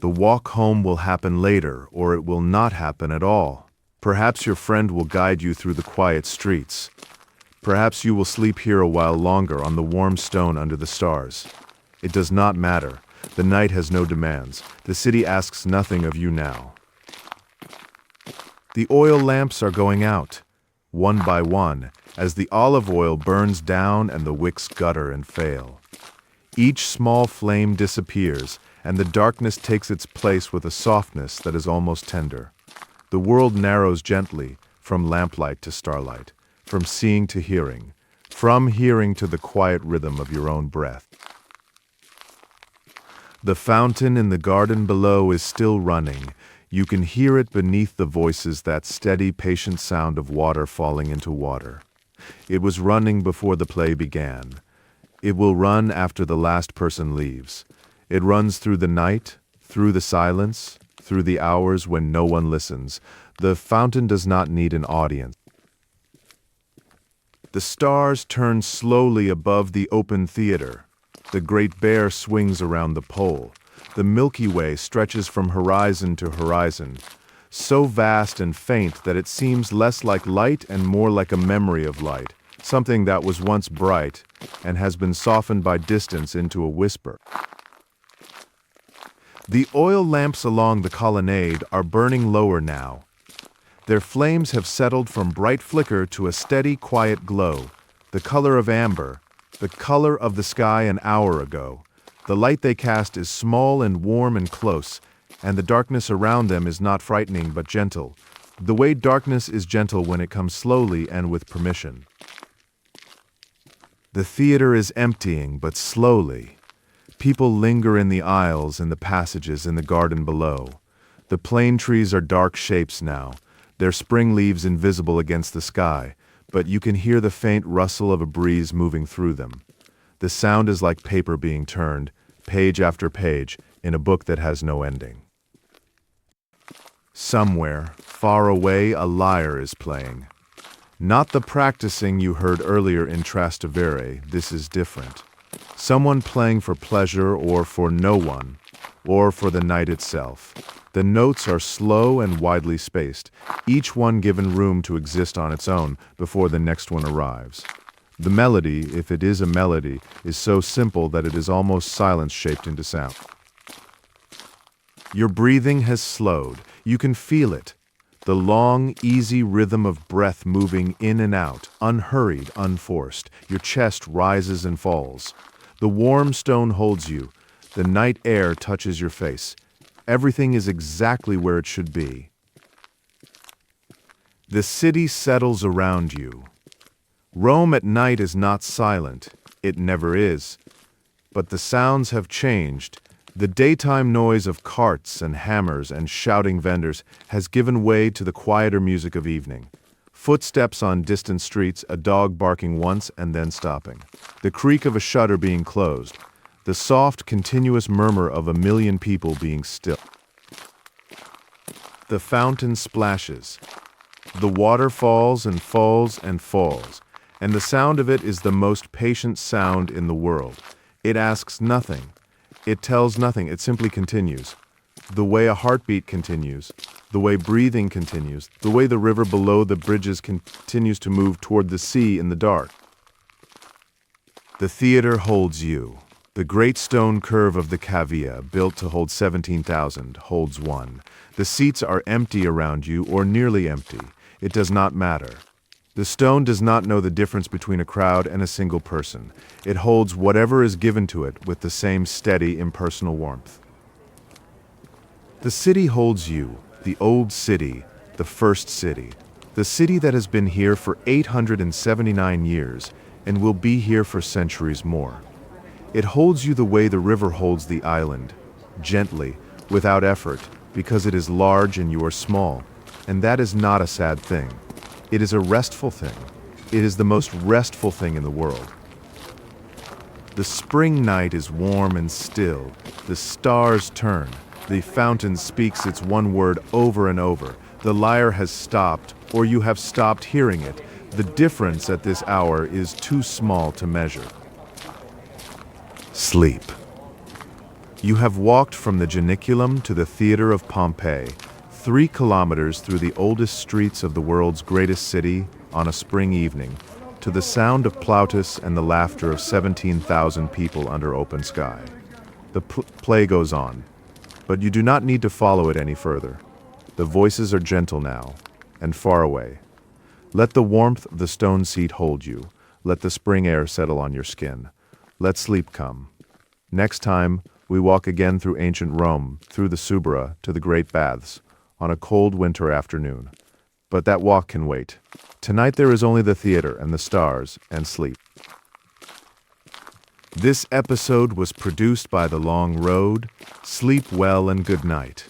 The walk home will happen later, or it will not happen at all. Perhaps your friend will guide you through the quiet streets. Perhaps you will sleep here a while longer on the warm stone under the stars. It does not matter. The night has no demands. The city asks nothing of you now. The oil lamps are going out, one by one, as the olive oil burns down and the wicks gutter and fail. Each small flame disappears, and the darkness takes its place with a softness that is almost tender. The world narrows gently, from lamplight to starlight, from seeing to hearing, from hearing to the quiet rhythm of your own breath. The fountain in the garden below is still running. You can hear it beneath the voices, that steady, patient sound of water falling into water. It was running before the play began. It will run after the last person leaves. It runs through the night, through the silence, through the hours when no one listens. The fountain does not need an audience. The stars turn slowly above the open theater. The Great Bear swings around the pole. The Milky Way stretches from horizon to horizon, so vast and faint that it seems less like light and more like a memory of light, something that was once bright and has been softened by distance into a whisper. The oil lamps along the colonnade are burning lower now. Their flames have settled from bright flicker to a steady, quiet glow, the color of amber, the color of the sky an hour ago. The light they cast is small and warm and close, and the darkness around them is not frightening but gentle, the way darkness is gentle when it comes slowly and with permission. The theater is emptying, but slowly. People linger in the aisles, in the passages, in the garden below. The plane trees are dark shapes now, their spring leaves invisible against the sky, but you can hear the faint rustle of a breeze moving through them. The sound is like paper being turned, page after page, in a book that has no ending. Somewhere, far away, a lyre is playing. Not the practicing you heard earlier in Trastevere, this is different. Someone playing for pleasure or for no one, or for the night itself. The notes are slow and widely spaced, each one given room to exist on its own before the next one arrives. The melody, if it is a melody, is so simple that it is almost silence shaped into sound. Your breathing has slowed. You can feel it. The long, easy rhythm of breath moving in and out, unhurried, unforced. Your chest rises and falls. The warm stone holds you. The night air touches your face. Everything is exactly where it should be. The city settles around you. Rome at night is not silent. It never is. But the sounds have changed. The daytime noise of carts and hammers and shouting vendors has given way to the quieter music of evening. Footsteps on distant streets, a dog barking once and then stopping. The creak of a shutter being closed. The soft, continuous murmur of a million people being still. The fountain splashes. The water falls and falls and falls, and the sound of it is the most patient sound in the world. It asks nothing. It tells nothing. It simply continues. The way a heartbeat continues, the way breathing continues, the way the river below the bridges continues to move toward the sea in the dark. The theater holds you. The great stone curve of the cavea, built to hold 17,000, holds one. The seats are empty around you, or nearly empty. It does not matter. The stone does not know the difference between a crowd and a single person. It holds whatever is given to it with the same steady, impersonal warmth. The city holds you, the old city, the first city, the city that has been here for 879 years and will be here for centuries more. It holds you the way the river holds the island, gently, without effort, because it is large and you are small, and that is not a sad thing. It is a restful thing. It is the most restful thing in the world. The spring night is warm and still. The stars turn. The fountain speaks its one word over and over. The lyre has stopped, or you have stopped hearing it. The difference at this hour is too small to measure. Sleep. You have walked from the Janiculum to the Theatre of Pompey, 3 kilometers through the oldest streets of the world's greatest city on a spring evening, to the sound of Plautus and the laughter of 17,000 people under open sky. The play goes on, but you do not need to follow it any further. The voices are gentle now, and far away. Let the warmth of the stone seat hold you. Let the spring air settle on your skin. Let sleep come. Next time, we walk again through ancient Rome, through the Subura to the great baths, on a cold winter afternoon. But that walk can wait. Tonight there is only the theater and the stars and sleep. This episode was produced by The Long Road. Sleep well and good night.